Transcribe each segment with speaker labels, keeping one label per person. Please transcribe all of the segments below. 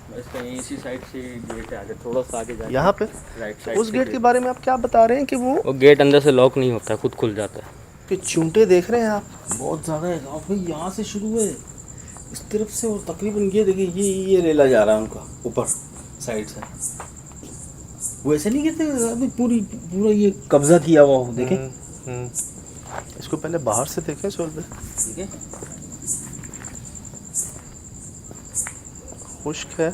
Speaker 1: بس کہیں اسی سائڈ سے گیٹ ہے آگے، تھوڑا سا آگے جا
Speaker 2: یہاں پہ
Speaker 1: رائٹ سائڈ
Speaker 2: اس گیٹ کے بارے میں آپ کیا بتا رہے ہیں کہ وہ
Speaker 1: گیٹ اندر سے لاک نہیں ہوتا ہے، خود کھل جاتا ہے.
Speaker 2: کہ چونٹے دیکھ رہے ہیں آپ؟
Speaker 3: بہت زیادہ ہے بھائی، یہاں سے شروع ہے اس طرف سے، اور تقریباً یہ دیکھیں یہ ریلا جا رہا ہے ان کا اوپر سائڈ سے. وہ ایسے نہیں کہتے ابھی پورا یہ قبضہ کیا ہوا ہو، دیکھیں.
Speaker 2: اس کو پہلے باہر سے دیکھیں سہیل بھائی.
Speaker 3: ٹھیک ہے،
Speaker 2: خشک ہے.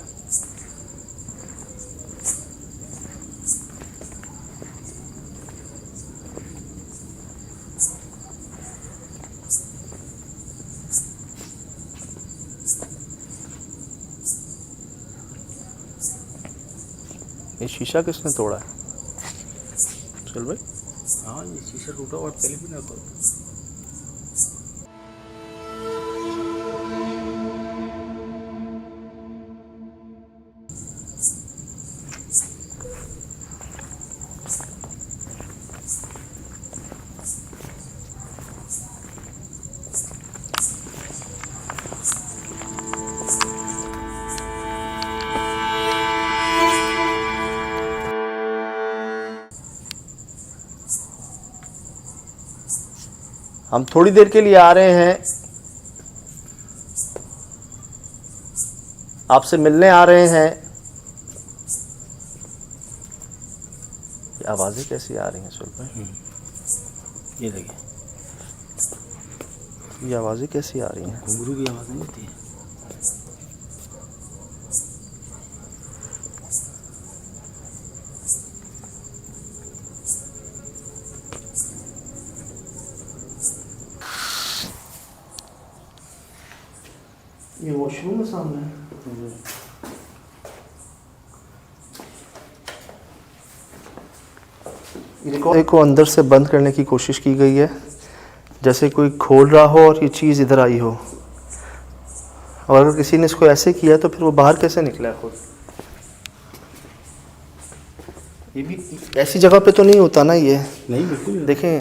Speaker 2: یہ شیشہ کس نے توڑا ہے سہیل بھائی؟
Speaker 3: ہاں یہ شیشہ ٹوٹا ہوا پہلے بھی نہ تو.
Speaker 2: ہم تھوڑی دیر کے لیے آ رہے ہیں، آپ سے ملنے آ رہے ہیں. یہ آوازیں کیسی آ رہی ہیں سہیل بھائی؟
Speaker 3: یہ دیکھیں
Speaker 2: یہ آوازیں کیسی آ رہی ہیں؟
Speaker 3: گھنگرو کی آواز نہیں ہوتی ہے.
Speaker 2: یہ واش روم ہے سامنے. ریکارڈ کو اندر سے بند کرنے کی کوشش کی گئی ہے، جیسے کوئی کھول رہا ہو اور یہ چیز ادھر آئی ہو. اور اگر کسی نے اس کو ایسے کیا تو پھر وہ باہر کیسے نکلا ہے خود؟ یہ بھی ایسی جگہ پہ تو نہیں ہوتا نا یہ.
Speaker 3: نہیں بالکل
Speaker 2: دیکھیں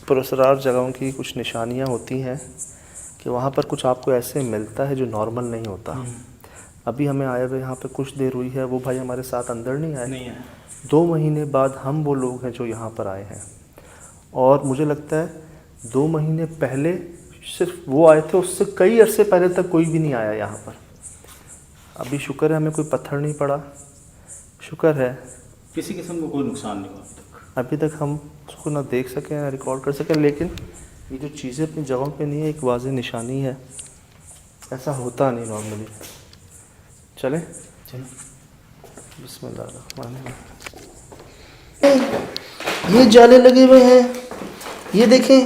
Speaker 2: پراسرار جگہوں کی کچھ نشانیاں ہوتی ہیں کہ وہاں پر کچھ آپ کو ایسے ملتا ہے جو نارمل نہیں ہوتا. ابھی ہمیں آئے ہوئے یہاں پہ کچھ دیر ہوئی ہے، وہ بھائی ہمارے ساتھ اندر نہیں آئے. 2 مہینے بعد ہم وہ لوگ ہیں جو یہاں پر آئے ہیں، اور مجھے لگتا ہے 2 مہینے پہلے صرف وہ آئے تھے، اس سے کئی عرصے پہلے تک کوئی بھی نہیں آیا یہاں پر. ابھی شکر ہے ہمیں کوئی پتھر نہیں پڑا، شکر ہے.
Speaker 3: کسی قسم کو کوئی نقصان نہیں ہوا
Speaker 2: ابھی تک ہم اس کو نہ دیکھ سکیں نہ ریکارڈ کر سکیں، لیکن یہ جو چیزیں اپنی جگہوں پہ نہیں ہے ایک واضح نشانی ہے. ایسا ہوتا نہیں نارملی. چلیں بسم اللہ الرحمن الرحیم. یہ جالے لگے ہوئے ہیں، یہ دیکھیں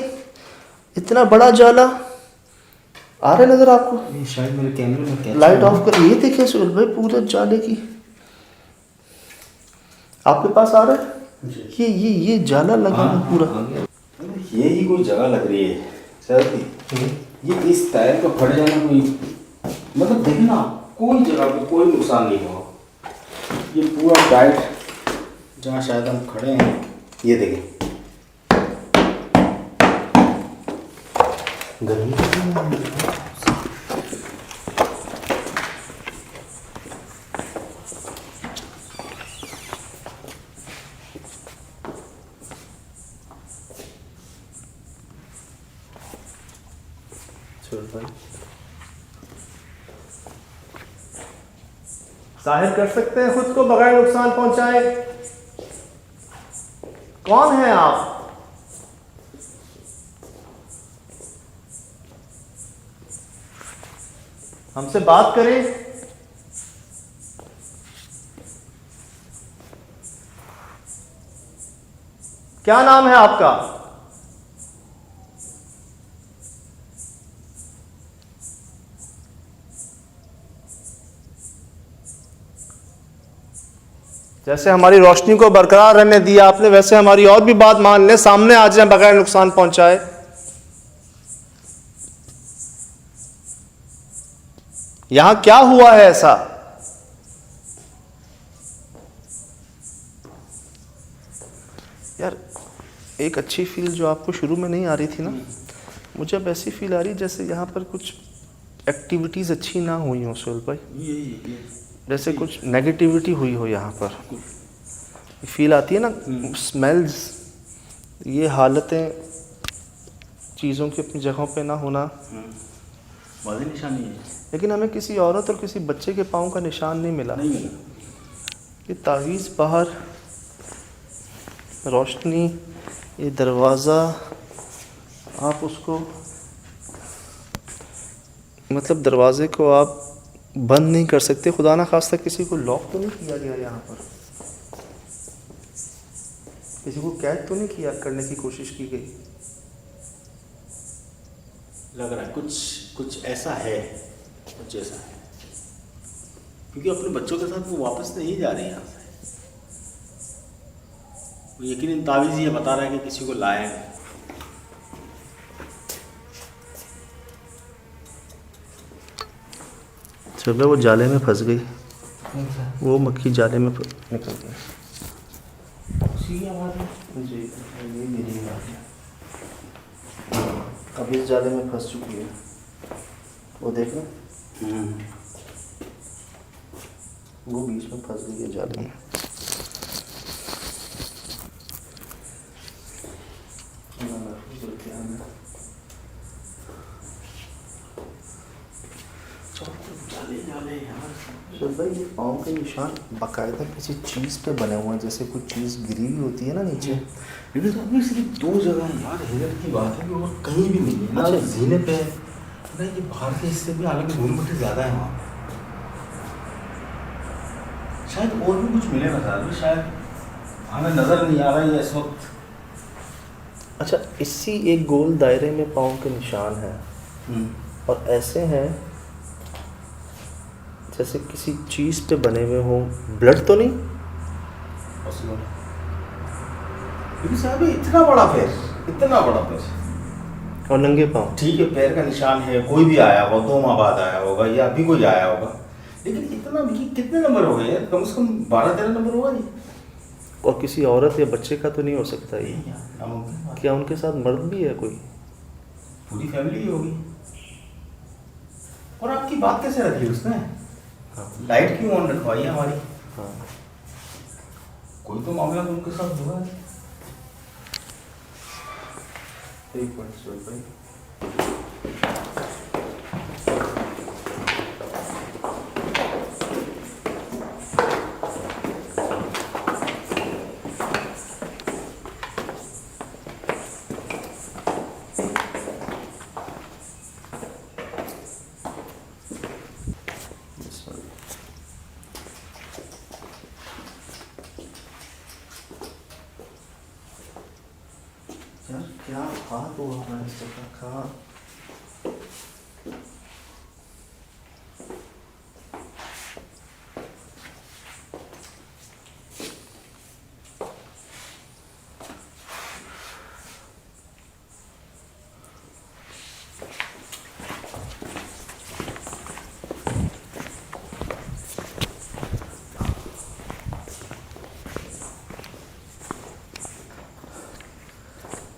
Speaker 2: اتنا بڑا جالا آ رہا ہے نظر آپ کو؟
Speaker 3: یہ شاید میرے کیمرے میں کیچ
Speaker 2: لائٹ آف کر. یہ دیکھیں سہیل بھائی پورے جالے کی آپ کے پاس آ رہا ہے. یہ جالا لگا ہے پورا.
Speaker 3: یہی کوئی جگہ لگ رہی ہے سر. یہ اس ٹائر کا پھٹ جانا کوئی مطلب دیکھنا کوئی جگہ پہ کوئی نقصان نہیں ہوا. یہ پورا ٹائر جہاں شاید ہم کھڑے ہیں یہ دیکھیں گرمی
Speaker 2: ظاہر کر سکتے ہیں خود کو بغیر نقصان پہنچائے؟ کون ہیں آپ؟ ہم سے بات کریں. کیا نام ہے آپ کا؟ جیسے ہماری روشنی کو برقرار رہنے دیا آپ نے، ویسے ہماری اور بھی بات مان لیں، سامنے آ جائیں بغیر نقصان پہنچائے. یہاں کیا ہوا ہے ایسا؟ یار ایک اچھی فیل جو آپ کو شروع میں نہیں آ رہی تھی نا، مجھے اب ایسی فیل آ رہی جیسے یہاں پر کچھ ایکٹیویٹیز اچھی نہ ہوئی ہوں سہیل بھائی,
Speaker 3: یہ
Speaker 2: جیسے کچھ نیگیٹیوٹی ہوئی ہو یہاں پر, فیل آتی ہے نا, اسمیلز, یہ حالتیں چیزوں کی اپنی جگہوں پہ نہ ہونا
Speaker 3: واضح نشانی ہے.
Speaker 2: لیکن ہمیں کسی عورت اور کسی بچے کے پاؤں کا نشان نہیں ملا. یہ تعویذ باہر, روشنی, یہ دروازہ, آپ اس کو مطلب دروازے کو آپ بند نہیں کر سکتے. خدا نہ خواستہ کسی کو لاک تو نہیں کیا گیا یہاں پر, کسی کو قید تو نہیں کیا کرنے کی کوشش کی گئی.
Speaker 3: لگ رہا ہے کچھ ایسا ہے, کچھ ایسا ہے, کیونکہ اپنے بچوں کے ساتھ وہ واپس نہیں جا رہے ہیں یہاں سے. وہ یقیناً تعویذ یہ بتا رہا ہے کہ کسی کو لائے.
Speaker 2: صبح وہ جالے میں پھنس گئی, وہ مکھی جالے میں نکل گئی. جی یہ میری بات ہے, اب اس جالے میں پھنس چکی ہے. وہ دیکھ رہے, وہ بیچ میں پھنس گئی ہے جالے میں. بھائی یہ پاؤں کے نشان باقاعدہ کسی چیز پہ بنے ہوئے ہیں, جیسے کوئی چیز گری ہوئی ہوتی ہے نا نیچے.
Speaker 3: لیکن صاحب یہ صرف 2 جگہ ہیں یار, حیرت کی بات ہے کہ اور کہیں بھی نہیں ہے, نہ زینے پہ نہ یہ باہر کے حصے میں, حالانکہ دھول مٹی زیادہ ہے وہاں. شاید اور بھی کچھ ملے گا صاحب, شاید ہمیں نظر نہیں آ رہا ہے اس وقت.
Speaker 2: اچھا, اسی ایک گول دائرے میں پاؤں کے نشان ہیں, اور ایسے ہیں جیسے کسی چیز پہ بنے ہوئے ہوں. بلڈ تو نہیں
Speaker 3: لیکن صاحب اتنا بڑا پیر, اتنا بڑا پیر,
Speaker 2: اور ننگے پاؤں.
Speaker 3: ٹھیک ہے پیر کا نشان ہے, کوئی بھی آیا ہوگا, 2 ماہ بعد آیا ہوگا یا ابھی کوئی آیا ہوگا, لیکن اتنا کتنے نمبر ہو گئے, کم سے کم 12-13 نمبر ہوگا نہیں.
Speaker 2: اور کسی عورت یا بچے کا تو نہیں ہو سکتا یہ. کیا ان کے ساتھ مرد بھی ہے کوئی؟
Speaker 3: پوری فیملی ہی ہوگی. اور آپ کی بات کیسے رکھی اس نے, لائٹ کیوں آن رکھوائی ہے ہماری؟ کوئی تو معاملہ ان کے ساتھ ہوا ہے.
Speaker 2: ایک منٹ بھائی, یار کیا بات ہوا ہے اس جگہ کا.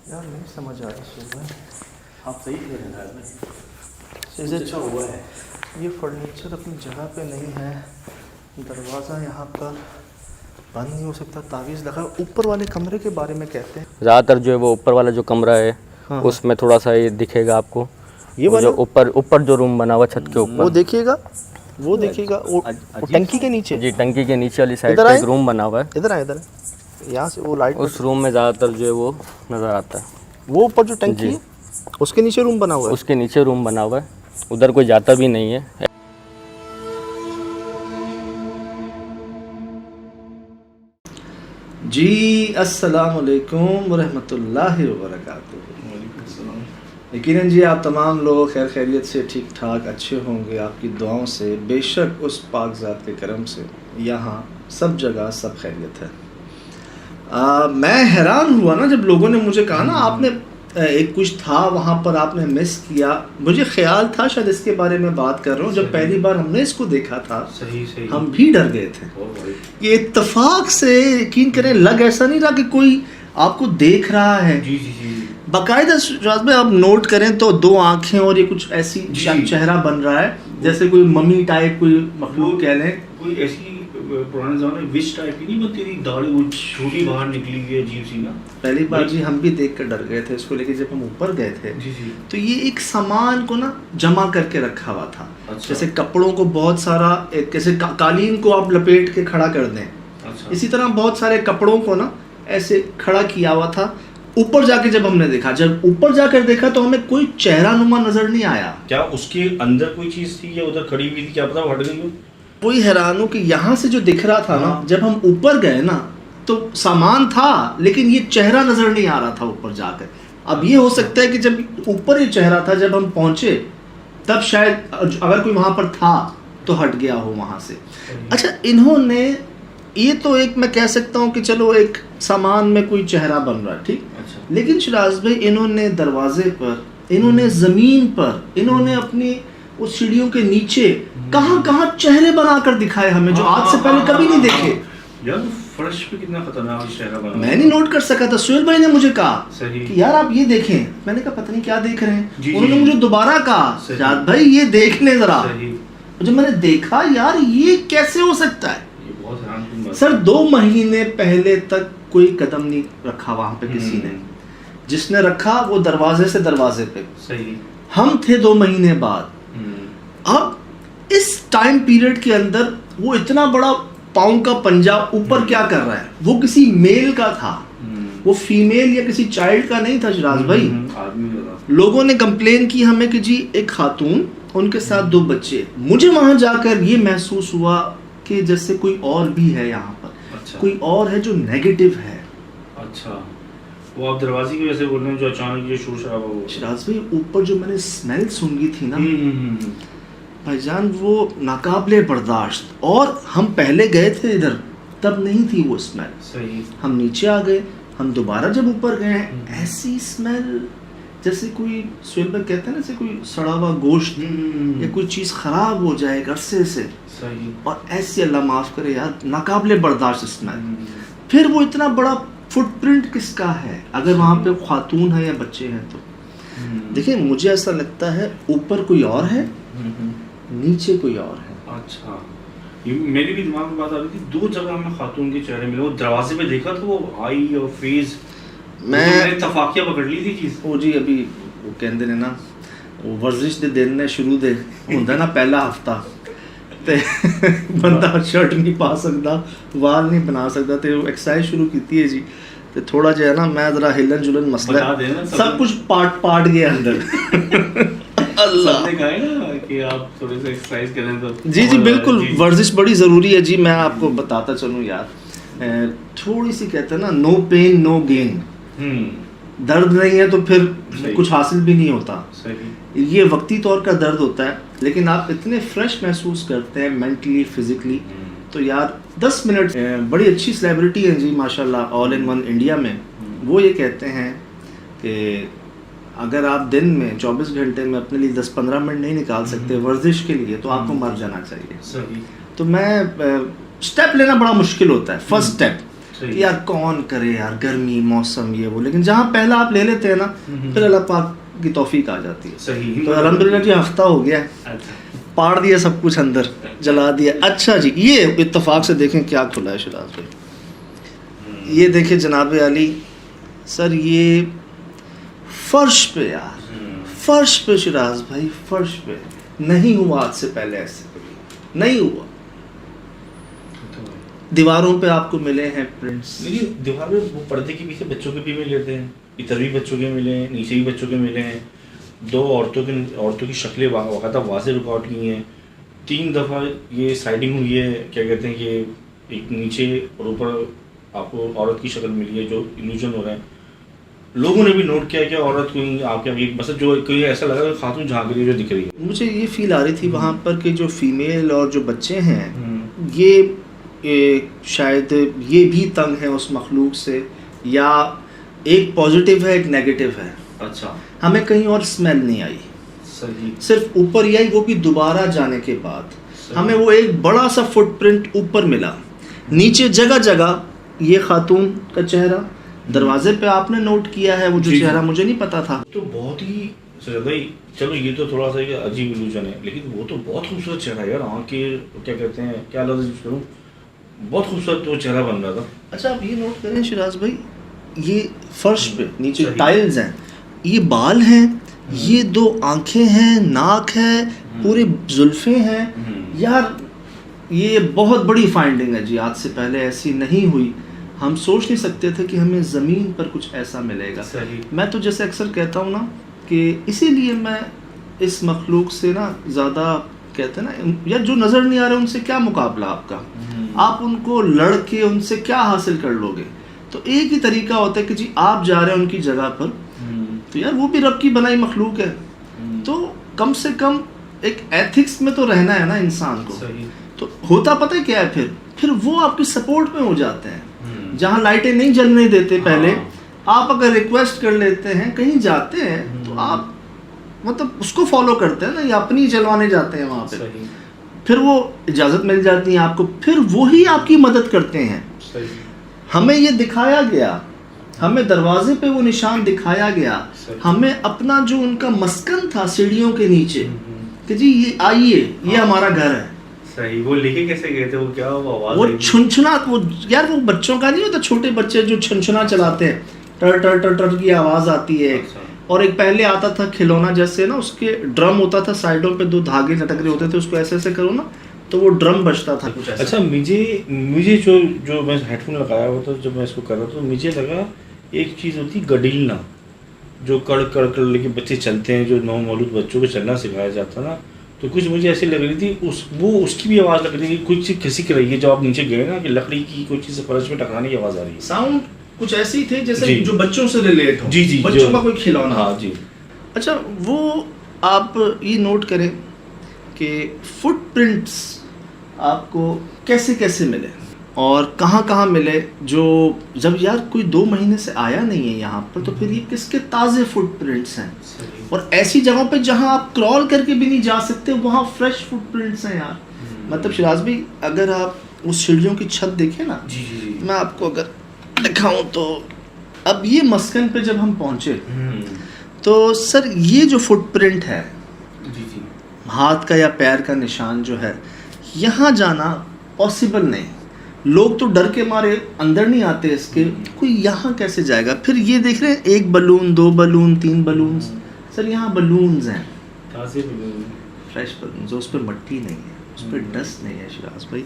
Speaker 2: یار نہیں سمجھ آ رہی.
Speaker 3: آپ صحیح کہہ رہے ہیں,
Speaker 2: اچھا ہوا ہے. یہ فرنیچر اپنی جگہ پہ نہیں ہے, دروازہ یہاں پر بند نہیں ہو سکتا, تعویذ لگا. اوپر والے کمرے کے بارے میں کہتے ہیں
Speaker 1: زیادہ تر جو ہے وہ اوپر والا جو کمرہ ہے اس میں تھوڑا سا یہ دکھے گا آپ کو,
Speaker 2: یہ
Speaker 1: جو اوپر جو روم بنا ہوا چھت کے اوپر,
Speaker 2: وہ دیکھیے گا, وہ دیکھیے گا ٹنکی کے نیچے.
Speaker 1: جی ٹنکی کے نیچے والی سائڈ پہ ایک روم بنا ہوا ہے.
Speaker 2: ادھر آئے, ادھر یہاں سے وہ لائٹ,
Speaker 1: اس روم میں زیادہ تر جو ہے وہ نظر آتا ہے.
Speaker 2: وہ اوپر جو ٹنکی ہے اس کے نیچے روم بنا ہوا ہے.
Speaker 1: اس کے نیچے روم بنا ہوا ہے, ادھر کوئی جاتا بھی نہیں ہے.
Speaker 2: جی السلام علیکم ورحمۃ اللہ وبرکاتہ. یقیناً جی آپ تمام لوگ خیر خیریت سے ٹھیک ٹھاک اچھے ہوں گے, آپ کی دعاؤں سے, بے شک اس پاک ذات کے کرم سے یہاں سب جگہ سب خیریت ہے. میں حیران ہوا نا جب لوگوں نے مجھے کہا نا آپ نے ایک کچھ تھا وہاں پر آپ نے مس کیا. مجھے خیال تھا شاید اس کے بارے میں بات کر رہا ہوں, جب پہلی بار ہم نے اس کو دیکھا تھا ہم بھی ڈر گئے تھے. یہ اتفاق سے یقین کریں لگ ایسا نہیں رہا کہ کوئی آپ کو دیکھ رہا ہے, باقاعدہ شاذ بھائی آپ نوٹ کریں تو 2 آنکھیں اور یہ کچھ ایسی چہرہ بن رہا ہے جیسے کوئی ممی ٹائپ کوئی مخلوق کہہ لیں.
Speaker 3: کوئی ایسی پرانے زمانے میں وش ٹائپ کی نہیں بنتی تھی, داڑھی وہ چھوٹی باہر نکلی ہوئی ہے عجیب سی نا.
Speaker 2: پہلی بار جی ہم بھی دیکھ کر ڈر گئے تھے اس کو لے کے جب ہم اوپر گئے تھے. تو یہ ایک سامان کو نا جمع کر کے رکھا ہوا تھا. جیسے کپڑوں کو بہت سارا جیسے قالین کو آپ لپیٹ کے کھڑا کر دیں, اسی طرح بہت سارے کپڑوں کو نا ایسے کھڑا کیا ہوا تھا. اوپر جا کے جب ہم نے دیکھا, جب اوپر جا کر دیکھا تو ہمیں کوئی چہرہ نما نظر نہیں آیا.
Speaker 3: کیا اس کے اندر کوئی چیز تھی یا ادھر کھڑی ہوئی تھی, کیا پتا ہٹ گئی ہو.
Speaker 2: وہی حیران ہوں کہ یہاں سے جو دکھ رہا تھا نا جب ہم اوپر گئے نا تو سامان تھا لیکن یہ چہرہ نظر نہیں آ رہا تھا اوپر جا کر. اب یہ ہو سکتا ہے کہ جب اوپر یہ چہرہ تھا جب ہم پہنچے تب شاید اگر کوئی وہاں پر تھا تو ہٹ گیا ہو وہاں سے. اچھا انہوں نے یہ تو ایک میں کہہ سکتا ہوں کہ چلو ایک سامان میں کوئی چہرہ بن رہا ہے ٹھیک, لیکن شراز بھائی انہوں نے دروازے پر, انہوں نے زمین پر, انہوں نے اپنی اس سیڑھیوں کے نیچے کہاں کہاں چہرے بنا کر دکھائے ہمیں جو آج سے پہلے کبھی نہیں دیکھے.
Speaker 3: یار فرش پہ کتنا خطرناک چہرہ بنا.
Speaker 2: میں نہیں نوٹ کر سکا تھا, سہیل بھائی نے مجھے کہا کہ یار آپ یہ دیکھیں. میں نے کہا پتہ نہیں کیا دیکھ رہے ہیں. انہوں نے مجھے دوبارہ کہا شاہد بھائی یہ دیکھ لیں ذرا. جب میں نے دیکھا یار یہ کیسے ہو سکتا ہے. سر 2 مہینے پہلے تک کوئی قدم نہیں رکھا وہاں پہ کسی نے. جس نے رکھا وہ دروازے سے دروازے پہ. ہم تھے 2 مہینے بعد. اب اس ٹائم پیریڈ کے اندر وہ اتنا بڑا پاؤں کا پنجہ اوپر کیا کر رہا ہے. وہ کسی میل کا تھا, وہ فیمیل یا کسی چائلڈ کا نہیں تھا شراز بھائی. لوگوں نے کمپلین کی ہمیں کہ جی ایک خاتون ان کے ساتھ 2 بچے. مجھے وہاں جا کر یہ محسوس ہوا کہ جیسے کوئی اور بھی ہے یہاں پر. کوئی اور ہے جو نیگیٹو ہے.
Speaker 3: اچھا وہ آپ دروازے کی وجہ سے بول رہے ہیں جو اچانک یہ شور شرابہ ہوا.
Speaker 2: شراز بھائی اوپر جو میں نے اسمیل سونگی تھی نا بھائی جان وہ ناقابل برداشت. اور ہم پہلے گئے تھے ادھر تب نہیں تھی وہ اسمیل. ہم نیچے آ گئے, ہم دوبارہ جب اوپر گئے ہیں ایسی اسمیل جیسے کوئی سہیل بھائی کہتے ہیں نا جیسے کوئی سڑا ہوا گوشت یا کوئی چیز خراب ہو جائے ایک عرصے سے. اور ایسی اللہ معاف کرے یار ناقابل برداشت اسمیل. پھر وہ اتنا بڑا فٹ پرنٹ کس کا ہے اگر وہاں پہ خاتون ہے یا بچے ہیں تو. دیکھیں مجھے ایسا لگتا ہے اوپر کوئی اور ہے, نیچے کوئی اور ہے.
Speaker 3: اچھا میری بھی دماغ میں بات آ رہی تھی 2 جگہ میں خاتون کے چہرے ملے. وہ دروازے پہ دیکھا تو وہ آئی اور فیس میں اتفاقیہ پکڑ لی تھی چیز.
Speaker 2: وہ جی ابھی وہ کہندے نے نا وہ ورزش دے دن نے شروع دے ہوندا نا پہلا ہفتہ تے بندہ شرٹ نہیں پا سکتا, وال نہیں بنا سکتا, تے وہ ایکسرسائز شروع کیتی ہے جی. تے تھوڑا جو ہے نا میں ذرا ہلن جلن مسئلہ سب کچھ پاٹ گیا اندر. اللہ
Speaker 3: نے کہا ہے نا کہ آپ تھوڑے سے ایکسرسائز کریں تو
Speaker 2: جی جی بالکل ورزش بڑی ضروری ہے جی. میں آپ کو بتاتا چلوں یار تھوڑی سی کہتے ہیں نا نو پین نو گین. درد نہیں ہے تو پھر کچھ حاصل بھی نہیں ہوتا. یہ وقتی طور کا درد ہوتا ہے لیکن آپ اتنے فریش محسوس کرتے ہیں مینٹلی فزیکلی. تو یار 10 منٹ بڑی اچھی سیلیبریٹی ہیں جی ماشاءاللہ آل ان ون انڈیا میں. وہ یہ کہتے ہیں کہ اگر آپ دن میں 24 گھنٹے میں اپنے لیے 10-15 منٹ نہیں نکال سکتے ورزش کے لیے تو آپ کو مر جانا چاہیے. تو میں اسٹیپ لینا بڑا مشکل ہوتا ہے فرسٹ اسٹیپ یار کون کرے یار گرمی موسم یہ وہ, لیکن جہاں پہلا آپ لے لیتے ہیں نا پھر اللہ پاک کی توفیق آ جاتی ہے. تو الحمدللہ جی ہفتہ ہو گیا, پاڑ دیا سب کچھ اندر جلا دیا. اچھا جی یہ اتفاق سے دیکھیں کیا کھلا ہے شراز بھائی. یہ دیکھیں جناب علی سر یہ فرش پہ یار فرش پہ شراز بھائی فرش پہ نہیں ہوا آج سے پہلے ایسے کبھی نہیں ہوا. دیواروں پہ آپ کو ملے ہیں پرنٹس.
Speaker 3: دیوار پہ وہ پردے کے پیچھے بچوں کے بھی مل لیتے ہیں, ادھر بھی بچوں کے ملے ہیں, نیچے بھی بچوں کے ملے ہیں. 2 عورتوں کی شکلیں باقاعدہ واضح ریکارڈ کی ہیں. 3 دفعہ یہ سائڈنگ ہوئی ہے کیا کہتے ہیں کہ ایک نیچے اور اوپر آپ کو عورت کی شکل ملی ہے جو الوژن ہو رہا ہے. لوگوں نے بھی نوٹ کیا کہ عورت کوئی آپ کے بس جو کوئی ایسا لگا کہ خاتون جھانک رہی ہے جو دکھ رہی ہے.
Speaker 2: مجھے یہ فیل آ رہی تھی وہاں پر کہ جو فیمیل اور جو بچے ہیں یہ شاید یہ بھی تنگ ہے اس مخلوق سے, یا ایک پازیٹیو ہے ایک نیگیٹو ہے.
Speaker 3: اچھا
Speaker 2: ہمیں کہیں اور اسمیل نہیں آئی, صرف اوپر ہی آئی وہ بھی دوبارہ جانے کے بعد. ہمیں وہ ایک بڑا سا فٹ پرنٹ اوپر ملا, نیچے جگہ جگہ یہ خاتون کا چہرہ, دروازے پہ آپ نے نوٹ کیا ہے وہ جو چہرہ مجھے نہیں پتا تھا.
Speaker 3: تو بہت ہی سجاد بھائی چلو یہ تو تھوڑا سا عجیب الوژن ہے لیکن وہ تو بہت خوبصورت چہرہ ہے یار. آنکھیں کیا کہتے ہیں کیا لفظ یوز کروں, بہت خوبصورت وہ چہرہ بن رہا تھا.
Speaker 2: اچھا آپ یہ نوٹ کریں شراز بھائی, یہ فرش پہ نیچے ٹائلز ہیں, یہ بال ہیں, یہ 2 آنکھیں ہیں, ناک ہے, پورے زلفیں ہیں. یار یہ بہت بڑی فائنڈنگ ہے جی, آج سے پہلے ایسی نہیں ہوئی. ہم سوچ نہیں سکتے تھے کہ ہمیں زمین پر کچھ ایسا ملے گا. میں تو جیسے اکثر کہتا ہوں نا کہ اسی لیے میں اس مخلوق سے نا زیادہ کہتے ہیں نا یا جو نظر نہیں آ رہے ان سے کیا مقابلہ آپ کا, آپ ان کو لڑ کے ان سے کیا حاصل کر لو گے. تو ایک ہی طریقہ ہوتا ہے کہ جی آپ جا رہے ہیں ان کی جگہ پر, تو یار وہ بھی رب کی بنائی مخلوق ہے, تو کم سے کم ایک ایتھکس میں تو رہنا ہے نا انسان کو. تو ہوتا پتہ کیا ہے پھر وہ آپ کی سپورٹ میں ہو جاتے ہیں. جہاں لائٹیں نہیں جلنے دیتے پہلے, آپ اگر ریکویسٹ کر لیتے ہیں کہیں جاتے ہیں تو آپ مطلب اس کو فالو کرتے ہیں نا, یا اپنی چلوانے جاتے ہیں وہاں پہ, پھر وہ اجازت مل جاتی ہے آپ کو, پھر وہی آپ کی مدد کرتے ہیں. ہمیں یہ دکھایا گیا, ہمیں دروازے پہ وہ نشان دکھایا گیا, ہمیں اپنا جو ان کا مسکن تھا سیڑھیوں کے نیچے کہ جی یہ آئیے یہ ہمارا گھر ہے.
Speaker 3: صحیح. وہ لے کے کیسے گئے تھے, وہ کیا آواز,
Speaker 2: وہ چھنچنا, وہ یار وہ بچوں کا نہیں ہوتا, چھوٹے بچے جو چھنچنا چلاتے ہیں, ٹر ٹر ٹر ٹر کی آواز آتی ہے. اور ایک پہلے آتا تھا کھلونا جیسے نا, اس کے ڈرم ہوتا تھا, سائڈوں پہ 2 دھاگے لٹک رہے ہوتے تھے, اس کو ایسے ایسے کرو نا تو وہ ڈرم بجتا تھا.
Speaker 3: اچھا مجھے جو میں ہیڈ فون لگایا ہوا تھا جب میں اس کو کر رہا تھا, تو مجھے لگا ایک چیز ہوتی گڈیلنا, جو کڑ کڑ کر لے کے بچے چلتے ہیں, جو نو مولود بچوں کو چلنا سکھایا جاتا نا, تو کچھ مجھے ایسی لگ رہی تھی اس کی بھی آواز لگ رہی تھی, کچھ کھسک رہی ہے. جب آپ نیچے گئے نا کہ لکڑی کی کوئی چیز فرش میں ٹکرانے کی آواز آ رہی ہے.
Speaker 2: ساؤنڈ کچھ ایسی تھی جیسے جو بچوں سے ریلیٹ ہو,
Speaker 3: جی
Speaker 2: بچوں کا کوئی کھلونا.
Speaker 3: ہاں جی.
Speaker 2: اچھا وہ آپ یہ نوٹ کریں کہ فٹ پرنٹس آپ کو کیسے کیسے ملے اور کہاں کہاں ملے, جو جب یار کوئی 2 مہینے سے آیا نہیں ہے یہاں پر, تو پھر یہ کس کے تازے فٹ پرنٹس ہیں. اور ایسی جگہوں پہ جہاں آپ کرال کر کے بھی نہیں جا سکتے, وہاں فریش فٹ پرنٹس ہیں یار. مطلب شراز بھائی اگر آپ اس سیڑھیوں کی چھت دیکھیں نا, میں آپ کو اگر دکھاؤں تو اب یہ مسکن پہ جب ہم پہنچے تو سر یہ جو فٹ پرنٹ ہے, ہاتھ کا یا پیر کا نشان جو ہے, یہاں جانا پاسبل نہیں. لوگ تو ڈر کے مارے اندر نہیں آتے اس کے, کوئی یہاں کیسے جائے گا. پھر یہ دیکھ رہے ہیں 1 بلون 2 بلون 3 بلونز, سر یہاں بلونز ہیں, فریش بلونز, اس پہ مٹی نہیں ہے, اس پہ ڈسٹ نہیں ہے شراز بھائی.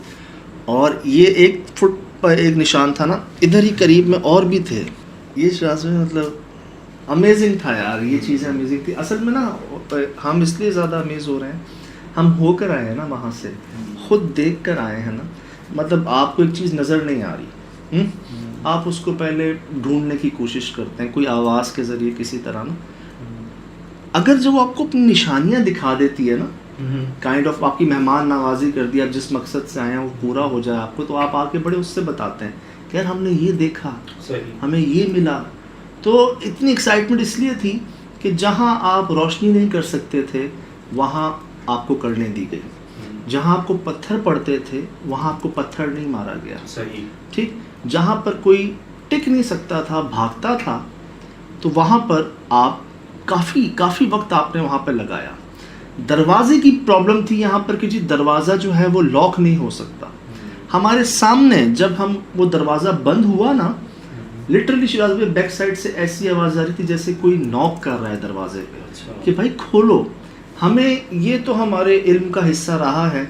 Speaker 2: اور یہ 1 فٹ پر ایک نشان تھا نا, ادھر ہی قریب میں اور بھی تھے. یہ شراز بھائی مطلب امیزنگ تھا یار, یہ چیزیں امیزنگ تھی. اصل میں نا ہم اس لیے زیادہ امیز ہو رہے ہیں, ہم ہو کر آئے ہیں نا وہاں سے, خود دیکھ کر آئے ہیں نا. مطلب آپ کو ایک چیز نظر نہیں آ رہی, آپ اس کو پہلے ڈھونڈنے کی کوشش کرتے ہیں کوئی آواز کے ذریعے کسی طرح نا. اگر جو وہ آپ کو اپنی نشانیاں دکھا دیتی ہے نا, کائنڈ آف آپ کی مہمان نوازی کر دی, آپ جس مقصد سے آئے ہیں وہ پورا ہو جائے آپ کو, تو آپ آ کے بڑے اس سے بتاتے ہیں کہ یار ہم نے یہ دیکھا, ہمیں یہ ملا. تو اتنی ایکسائٹمنٹ اس لیے تھی کہ جہاں آپ روشنی نہیں کر سکتے تھے وہاں آپ کو کرنے دی گئی, جہاں آپ کو پتھر پڑتے تھے وہاں آپ کو پتھر نہیں مارا گیا. ٹھیک, جہاں پر کوئی ٹک نہیں سکتا تھا, بھاگتا تھا, تو وہاں پر آپ کافی وقت آپ نے وہاں پہ لگایا. دروازے کی پرابلم تھی یہاں پر کہ جی دروازہ جو ہے وہ لاک نہیں ہو سکتا. ہمارے سامنے جب وہ دروازہ بند ہوا نا, لٹرلی شراز بھائی بیک سائڈ سے ایسی آواز آ رہی تھی جیسے کوئی نوک کر رہا ہے دروازے پہ کہ بھائی کھولو. ہمیں یہ تو ہمارے علم کا حصہ رہا ہے,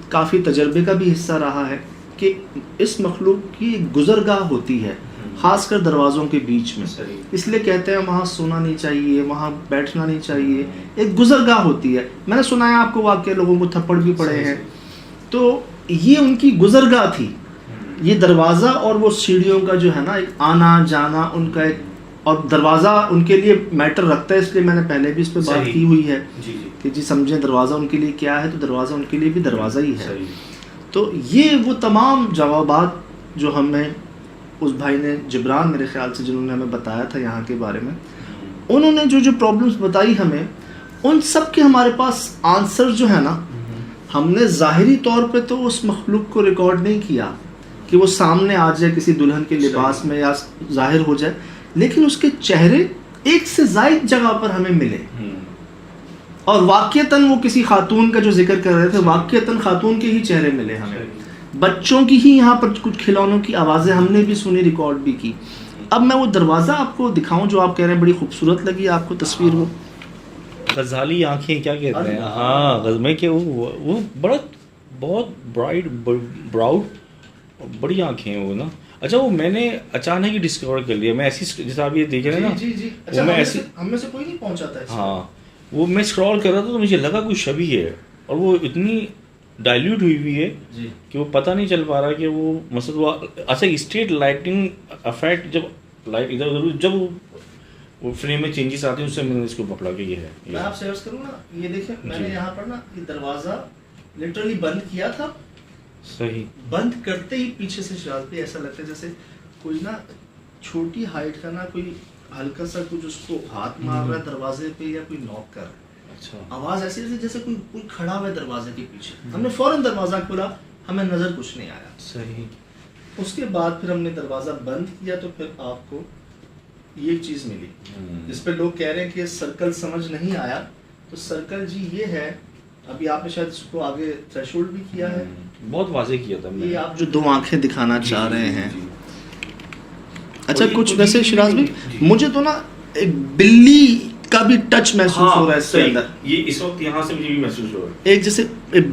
Speaker 2: کافی تجربے کا بھی حصہ رہا ہے کہ اس مخلوق کی گزرگاہ ہوتی ہے, خاص کر دروازوں کے بیچ میں. اس لیے کہتے ہیں وہاں سونا نہیں چاہیے, وہاں بیٹھنا نہیں چاہیے, ایک گزرگاہ ہوتی ہے. میں نے سنا ہے آپ کو واقعہ, لوگوں کو تھپڑ بھی پڑے ہیں. تو یہ ان کی گزرگاہ تھی, یہ دروازہ اور وہ سیڑھیوں کا جو ہے نا ایک آنا جانا ان کا ایک, اور دروازہ ان کے لیے میٹر رکھتا ہے, اس لیے میں نے پہلے بھی اس پہ بات کی ہوئی ہے کہ جی سمجھیں دروازہ ان کے لیے کیا ہے, تو دروازہ ان کے لیے بھی دروازہ ہی ہے. تو یہ وہ تمام جوابات جو ہمیں اس بھائی نے, جبران میرے خیال سے, جنہوں نے ہمیں بتایا تھا یہاں کے بارے میں, انہوں نے جو پرابلمس بتائی ہمیں, ان سب کے ہمارے پاس آنسر جو ہے نا, ہم نے ظاہری طور پہ تو اس مخلوق کو ریکارڈ نہیں کیا, کہ وہ سامنے آ جائے کسی دلہن کے لباس میں یا ظاہر ہو جائے، لیکن اس کے چہرے ایک سے زائد جگہ پر ہمیں ملے، اور واقعتاً وہ کسی خاتون کا جو ذکر کر رہے تھے، واقعتاً خاتون کے ہی چہرے ملے ہمیں، بچوں کی ہی یہاں پر کچھ کھلونوں کی آوازیں ہم نے بھی سنی، ریکارڈ بھی کی. اب میں وہ دروازہ آپ کو دکھاؤں جو آپ کہہ رہے ہیں بڑی خوبصورت لگی آپ کو تصویر، وہ
Speaker 4: غزالی آنکھیں کیا کہتے ہیں، ہاں غزمے کے وہ بڑا بہت برائٹ براؤڈ بڑی آنکھیں ہیں وہ نا. اچھا وہ میں نے اچانک ہی ڈسکور کر لیا، میں ایسی جیسے آپ یہ دیکھ رہے ہیں نا، وہ میں ایسی
Speaker 2: ہم میں سے کوئی نہیں پہنچا تھا.
Speaker 4: ہاں وہ میں اسکرول کر رہا تھا تو مجھے لگا کوئی شبیہ ہے، اور وہ اتنی ڈائلیوٹ ہوئی ہوئی ہے کہ وہ پتہ نہیں چل پا رہا کہ وہ مثلا وہ اچھا اسٹریٹ لائٹنگ افیکٹ جب لائٹ ادھر ادھر جب وہ فریم میں چینجز آتے ہیں اس سے میں نے اس کو پکڑا کہ یہ ہے.
Speaker 2: میں آپ سے عرض کروں نا، یہ دیکھیں میں نے یہاں پر نا یہ دروازہ لٹرلی بند کیا تھا،
Speaker 4: صحیح
Speaker 2: بند کرتے ہی پیچھے سے شراز پہ ایسا لگتا ہے جیسے کوئی نا چھوٹی ہائٹ کا نا کوئی ہلکا سا کچھ اس کو ہاتھ مار رہا ہے دروازے پہ یا کوئی نوک کر رہا ہے.
Speaker 4: اچھا
Speaker 2: آواز ایسی جیسے کوئی کھڑا ہوا ہے دروازے کے پیچھے. ہم نے فوراً دروازہ کھولا، ہمیں نظر کچھ نہیں آیا.
Speaker 4: صحیح.
Speaker 2: اس کے بعد پھر ہم نے دروازہ بند کیا تو پھر آپ کو یہ چیز ملی جس پہ لوگ کہہ رہے ہیں کہ سرکل سمجھ نہیں آیا. تو سرکل جی یہ ہے، ابھی آپ نے شاید اس کو آگے تھریشولڈ بھی کیا ہے،
Speaker 4: بہت واضح کیا تھا میں.
Speaker 2: یہ آپ جو دو آنکھیں دکھانا چاہ رہے ہیں. اچھا کچھ ویسے شراز بھائی مجھے تو نا ایک بلی کا بھی ٹچ محسوس ہو رہا ہے اس کے اندر.
Speaker 4: یہ اس وقت یہاں سے مجھے بھی محسوس ہو رہا ہے
Speaker 2: ایک جیسے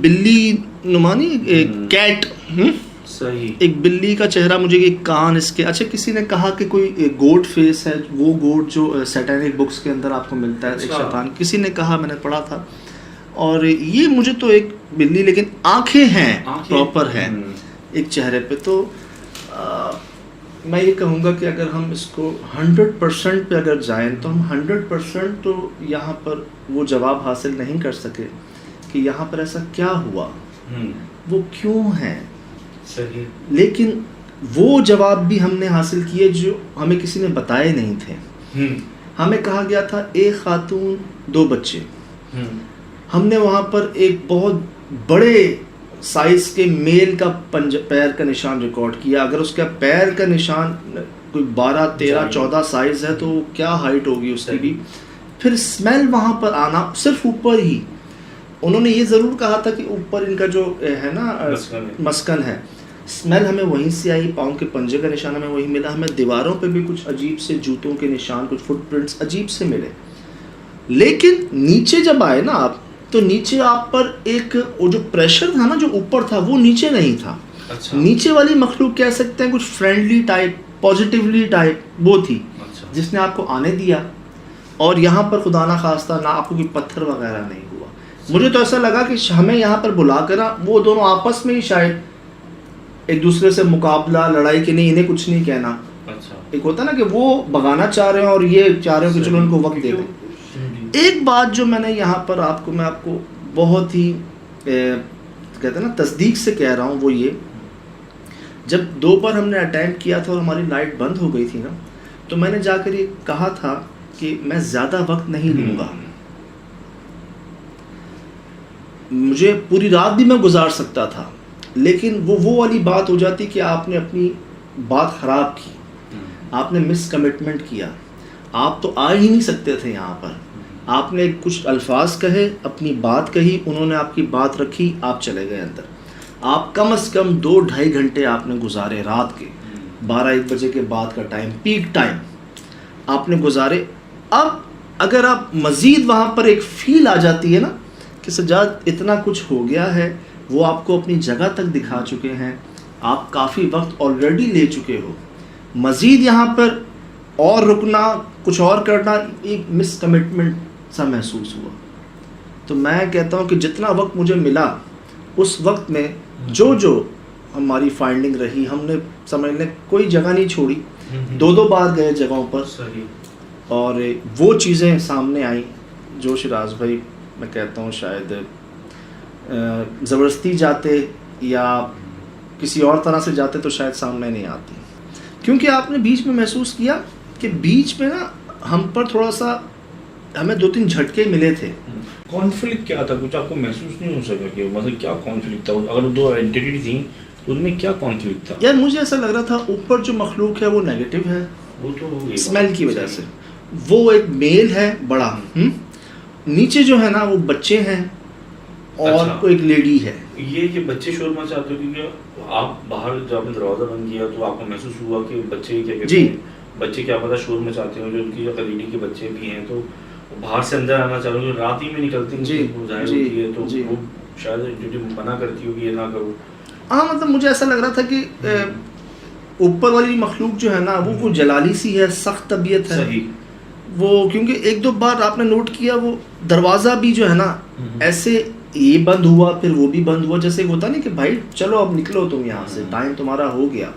Speaker 2: بلی نمانی کیٹ،
Speaker 4: صحیح
Speaker 2: ایک بلی کا چہرہ، مجھے ایک کان اس کے. اچھا کسی نے کہا کہ کوئی گوٹ فیس ہے، وہ گوٹ جو سیٹینک بکس کے اندر آپ کو ملتا ہے، ایک شیطان، کسی نے کہا، میں نے پڑھا تھا. اور یہ مجھے تو ایک بلی لیکن آنکھیں ہیں پراپر ہیں ایک چہرے پہ. تو میں یہ کہوں گا کہ اگر ہم اس کو 100% پہ اگر جائیں تو ہم 100% تو یہاں پر وہ جواب حاصل نہیں کر سکے کہ یہاں پر ایسا کیا ہوا، وہ کیوں ہے.
Speaker 4: صحیح.
Speaker 2: لیکن وہ جواب بھی ہم نے حاصل کیے جو ہمیں کسی نے بتائے نہیں تھے. ہمیں کہا گیا تھا ایک خاتون 2 بچے. ہم نے وہاں پر ایک بہت بڑے سائز کے میل کا پیر کا نشان ریکارڈ کیا. اگر اس کا پیر کا نشان کوئی 12 13 14 سائز ہے تو کیا ہائٹ ہوگی اس کی بھی. پھر اسمیل وہاں پر آنا صرف اوپر ہی، انہوں نے یہ ضرور کہا تھا کہ اوپر ان کا جو ہے نا مسکن ہے، اسمیل ہمیں وہیں سے آئی. پاؤں کے پنجے کا نشان ہمیں وہیں ملا. ہمیں دیواروں پہ بھی کچھ عجیب سے جوتوں کے نشان، کچھ فٹ پرنٹس عجیب سے ملے. لیکن نیچے جب آئے نا آپ تو نیچے آپ پر ایک وہ جو پریشر تھا نا جو اوپر تھا وہ نیچے نہیں تھا. نیچے والی مخلوق کہہ سکتے ہیں کچھ فرینڈلی ٹائپ، پازیٹیولی ٹائپ وہ تھی جس نے آپ کو آنے دیا. اور یہاں پر خدا نہ خواستہ نہ آپ کو کوئی پتھر وغیرہ نہیں ہوا. مجھے تو ایسا لگا کہ ہمیں یہاں پر بلا کر وہ دونوں آپس میں ہی شاید ایک دوسرے سے مقابلہ لڑائی کے نہیں، انہیں کچھ نہیں کہنا. ایک ہوتا نا کہ وہ بھگانا چاہ رہے ہیں اور یہ چاہ رہے ہیں کہ چلو ان کو وقت دے دیں. ایک بات جو میں نے یہاں پر میں آپ کو بہت ہی کہتے ہیں نا تصدیق سے کہہ رہا ہوں، وہ یہ جب 2 بار ہم نے اٹیمپٹ کیا تھا اور ہماری لائٹ بند ہو گئی تھی نا، تو میں نے جا کر یہ کہا تھا کہ میں زیادہ وقت نہیں لوں گا، مجھے پوری رات بھی میں گزار سکتا تھا. لیکن وہ والی بات ہو جاتی کہ آپ نے اپنی بات خراب کی، آپ نے مس کمٹمنٹ کیا، آپ تو آ ہی نہیں سکتے تھے یہاں پر. آپ نے کچھ الفاظ کہے، اپنی بات کہی، انہوں نے آپ کی بات رکھی، آپ چلے گئے اندر. آپ کم از کم 2-2.5 گھنٹے آپ نے گزارے رات کے 12-1 بجے کے بعد کا ٹائم، پیک ٹائم آپ نے گزارے. اب اگر آپ مزید وہاں پر ایک فیل آ جاتی ہے نا کہ سجاد اتنا کچھ ہو گیا ہے، وہ آپ کو اپنی جگہ تک دکھا چکے ہیں، آپ کافی وقت آلریڈی لے چکے ہو، مزید یہاں پر اور رکنا، کچھ اور کرنا، ایک مس کمٹمنٹ سا محسوس ہوا. تو میں کہتا ہوں کہ جتنا وقت مجھے ملا اس وقت میں جو ہماری فائنڈنگ رہی، ہم نے سمجھنے کوئی جگہ نہیں چھوڑی، 2 بار گئے جگہوں پر اور وہ چیزیں سامنے آئیں جو شراز بھائی میں کہتا ہوں شاید زبردستی جاتے یا کسی اور طرح سے جاتے تو شاید سامنے نہیں آتی. کیونکہ آپ نے بیچ میں محسوس کیا کہ بیچ میں نا ہم پر تھوڑا سا ہمیں 2-3 جھٹکے ملے تھے.
Speaker 4: کانفلکٹ کیا تھا؟ کچھ آپ کو محسوس نہیں ہو سکا کہ مطلب کیا کانفلکٹ تھا؟ اگر 2 اینٹیٹی تھیں ان میں کیا کانفلکٹ تھا؟
Speaker 2: یار مجھے ایسا لگ رہا تھا اوپر جو مخلوق ہے وہ نیگیٹو ہے
Speaker 4: وہ تو
Speaker 2: اسمیل کی وجہ سے، وہ ایک میل ہے بڑا، نیچے جو ہے نا وہ بچے ہیں اور کوئی ایک لیڈی ہے.
Speaker 4: یہ کہ بچے شور مچاتے ہو کیونکہ آپ باہر جب آپ نے دروازہ بند کیا تو آپ کو محسوس ہوا کہ بچے کیا کہتے ہیں، بچے کیا پتا شور مچاتے ہوں، جو ان کی قریبی کے بچے بھی ہیں تو باہر سے اندر آنا چاہ رہے ہیں، رات ہی میں نکلتے ہیں وہ ظاہر ہوتی ہے تو وہ شاید جو منع کرتی ہوگی یہ نہ کرو.
Speaker 2: ہاں مطلب مجھے ایسا لگ رہا تھا کہ اوپر والی مخلوق جو ہے نا وہ جلالی سی ہے، سخت طبیعت ہے.
Speaker 4: صحیح.
Speaker 2: وہ کیونکہ ایک دو بار آپ نے نوٹ کیا وہ دروازہ بھی جو ہے نا ایسے یہ بند ہوا پھر وہ بھی بند ہوا، جیسے ہوتا نہیں کہ بھائی چلو اب نکلو تم یہاں سے، ٹائم تمہارا ہو گیا.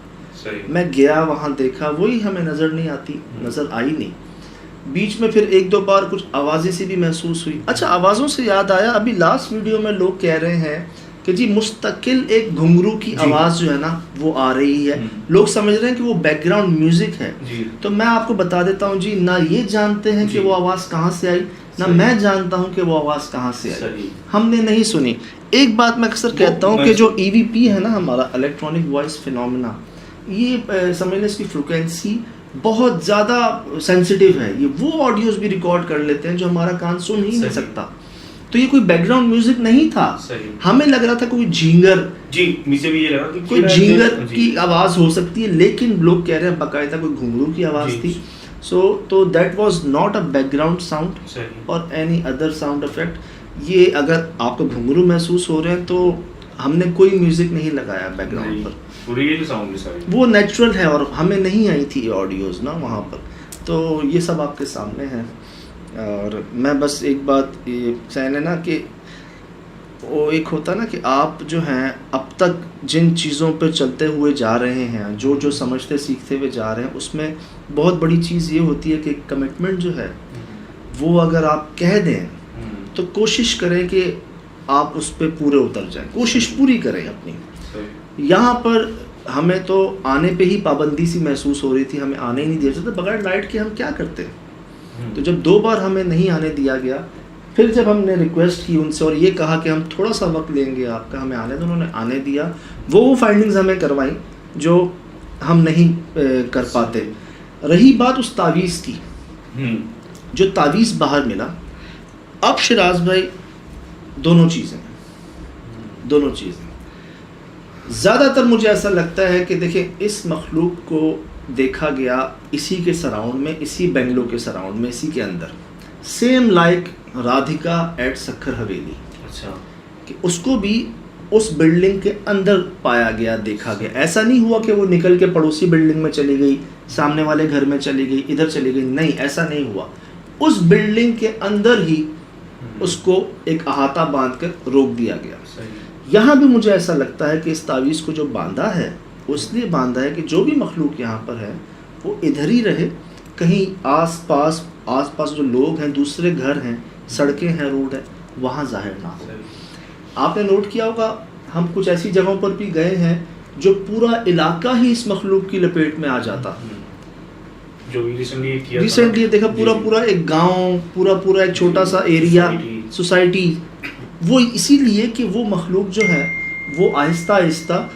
Speaker 2: میں گیا وہاں دیکھا وہی ہمیں نظر نہیں آتی، نظر آئی نہیں. بیچ میں پھر ایک دو بار کچھ آوازیں سی بھی محسوس ہوئی. اچھا آوازوں سے یاد آیا، ابھی لاسٹ ویڈیو میں لوگ کہہ رہے ہیں کہ جی مستقل ایک گھنگرو کی آواز جو ہے نا وہ آ رہی ہے، لوگ سمجھ رہے ہیں کہ وہ بیک گراؤنڈ میوزک ہے. تو میں آپ کو بتا دیتا ہوں جی، نہ یہ جانتے ہیں کہ وہ آواز کہاں سے آئی، نہ میں جانتا ہوں کہ وہ آواز کہاں سے آئی، ہم نے نہیں سنی. ایک بات میں اکثر کہتا ہوں کہ جو ای وی پی ہے نا ہمارا الیکٹرانک وائس فینومینا، یہ سمجھ لیں اس کی فریکوینسی بہت زیادہ سینسیٹیو ہے. یہ وہ آڈیوز بھی ریکارڈ کر لیتے ہیں جو ہمارا کان سن ہی نہیں سکتا. تو یہ کوئی بیک گراؤنڈ میوزک نہیں تھا. ہمیں لگ رہا تھا کوئی جھینگر،
Speaker 4: مجھے بھی یہ لگا کہ
Speaker 2: کوئی جھینگر کی آواز ہو سکتی ہے، لیکن لوگ کہہ رہے ہیں باقاعدہ کوئی گھنگرو کی آواز تھی. تو that was not a back ground sound اور اینی ادر ساؤنڈ افیکٹ. یہ اگر آپ کو گھنگرو محسوس ہو رہے ہیں تو ہم نے کوئی میوزک نہیں لگایا بیک گراؤنڈ پر، وہ نیچرل ہے اور ہمیں نہیں آئی تھی یہ آڈیوز نا وہاں پر. تو یہ سب آپ کے سامنے ہیں. اور میں بس ایک بات یہ کہنا نا کہ وہ ایک ہوتا نا کہ آپ جو ہیں اب تک جن چیزوں پہ چلتے ہوئے جا رہے ہیں، جو سمجھتے سیکھتے ہوئے جا رہے ہیں، اس میں بہت بڑی چیز یہ ہوتی ہے کہ کمٹمنٹ جو ہے وہ اگر آپ کہہ دیں تو کوشش کریں کہ آپ اس پہ پورے اتر جائیں، کوشش پوری کریں اپنی. یہاں پر ہمیں تو آنے پہ ہی پابندی سی محسوس ہو رہی تھی، ہمیں آنے ہی نہیں دیا جاتا. بغیر لائٹ کے ہم کیا کرتے ہیں؟ تو جب 2 بار ہمیں نہیں آنے دیا گیا، پھر جب ہم نے ریکویسٹ کی ان سے اور یہ کہا کہ ہم تھوڑا سا وقت لیں گے آپ کا، ہمیں آنے دو، انہوں نے آنے دیا. وہ فائنڈنگز ہمیں کروائیں جو ہم نہیں کر پاتے. رہی بات اس تعویذ کی، جو تعویذ باہر ملا، اب شراز بھائی دونوں چیزیں زیادہ تر مجھے ایسا لگتا ہے کہ دیکھیں اس مخلوق کو دیکھا گیا اسی کے سراؤنڈ میں، اسی بنگلو کے سراؤنڈ میں، اسی کے اندر، same like Radhika at Sukkur Haveli. اچھا، کہ اس کو بھی اس بلڈنگ کے اندر پایا گیا، دیکھا گیا. ایسا نہیں ہوا کہ وہ نکل کے پڑوسی بلڈنگ میں چلی گئی، سامنے والے گھر میں چلی گئی، ادھر چلی گئی، نہیں ایسا نہیں ہوا. اس بلڈنگ کے اندر ہی اس کو ایک احاطہ باندھ کر روک دیا گیا. یہاں بھی مجھے ایسا لگتا ہے کہ اس تعویذ کو جو باندھا ہے اس لیے باندھا ہے کہ جو بھی مخلوق یہاں پر ہے وہ ادھر ہی رہے، کہیں آس پاس جو لوگ ہیں، دوسرے گھر ہیں، سڑکیں ہیں، روڈ ہے، وہاں ظاہر نہ ہو. آپ نے نوٹ کیا ہوگا ہم کچھ ایسی جگہوں پر بھی گئے ہیں جو پورا علاقہ ہی اس مخلوق کی لپیٹ میں آ جاتا.
Speaker 4: جو
Speaker 2: ریسنٹلی دیکھا پورا ایک گاؤں، پورا ایک چھوٹا سا ایریا، سوسائٹی، وہ اسی لیے کہ وہ مخلوق جو ہے وہ آہستہ آہستہ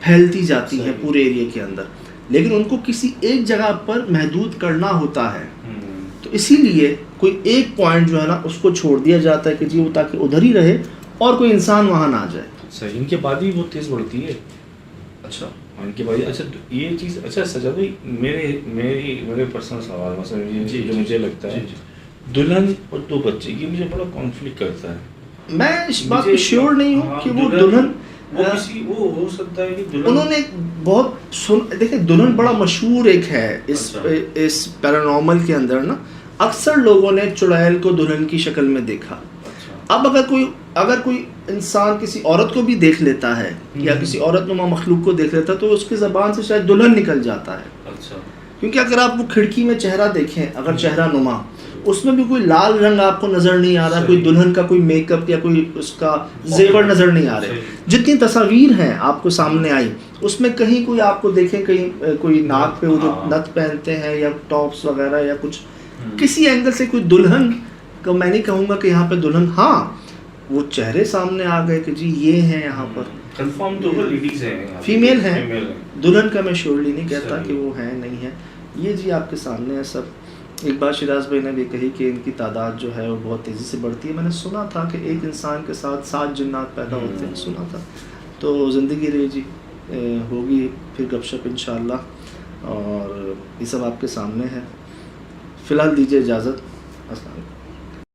Speaker 2: پھیلتی جاتی ہیں پورے ایریا کے اندر، لیکن ان کو کسی ایک جگہ پر محدود کرنا ہوتا ہے. تو اسی لیے کوئی ایک پوائنٹ جو ہے نا اس کو چھوڑ دیا جاتا ہے کہ جی وہ تاکہ ادھر ہی رہے اور کوئی انسان وہاں نہ جائے.
Speaker 4: صحیح. ان کے بعد ہی بہت تیز بڑھتی ہے. اچھا، ان کے بعد اچھا یہ چیز. اچھا سجاد بھائی، میرے پرسنل سوال مثلا یہ جو مجھے لگتا ہے دلہن اور 2 بچے، یہ مجھے بڑا کانفلکٹ کرتا ہے. میں
Speaker 2: اس بات پہ شیور نہیں ہوں کہ وہ دلہن
Speaker 4: وہ ہو سکتا ہے کہ
Speaker 2: انہوں نے بہت دیکھیں دلہن بڑا مشہور ایک ہے اس پیرانارمل کے اندر نا. اکثر لوگوں نے چڑیل کو دلہن کی شکل میں دیکھا. اب اگر کوئی انسان کسی عورت کو بھی دیکھ لیتا ہے یا کسی عورت نما مخلوق کو دیکھ لیتا ہے تو اس کی زبان سے شاید دلہن نکل جاتا ہے. کیونکہ اگر آپ وہ کھڑکی میں چہرہ دیکھیں، اگر چہرہ نما، اس میں بھی کوئی لال رنگ آپ کو نظر نہیں آ رہا، کوئی دلہن کا کوئی میک اپ یا کوئی اس کا زیور نظر نہیں آ رہے. جتنی تصاویر ہیں آپ کو سامنے آئی اس میں کہیں کوئی آپ کو دیکھیں، کہیں کوئی ناک پہ وہ جو نت پہنتے ہیں یا ٹاپس وغیرہ یا کچھ، کسی اینگل سے کوئی دلہن کو میں نہیں کہوں گا کہ یہاں پہ دلہن، ہاں وہ چہرے سامنے آ گئے کہ جی یہ ہیں یہاں پر،
Speaker 4: کنفرم تو لیڈیز ہیں,
Speaker 2: فیمیل ہیں,
Speaker 4: فیمیل ہیں.
Speaker 2: دلہن کا میں شیورلی نہیں کہتا
Speaker 4: صحیح.
Speaker 2: کہ وہ ہیں نہیں ہیں. یہ جی آپ کے سامنے ہے سب. ایک بات شیراز بھائی نے بھی کہی کہ ان کی تعداد جو ہے وہ بہت تیزی سے بڑھتی ہے. میں نے سنا تھا کہ ایک انسان کے ساتھ 7 جنات پیدا ہوتے ہیں, سنا تھا. تو زندگی رہی جی, ہوگی پھر گپ شپ انشاءاللہ, اور یہ سب آپ کے سامنے ہے. فی الحال دیجیے اجازت. السلام علیکم.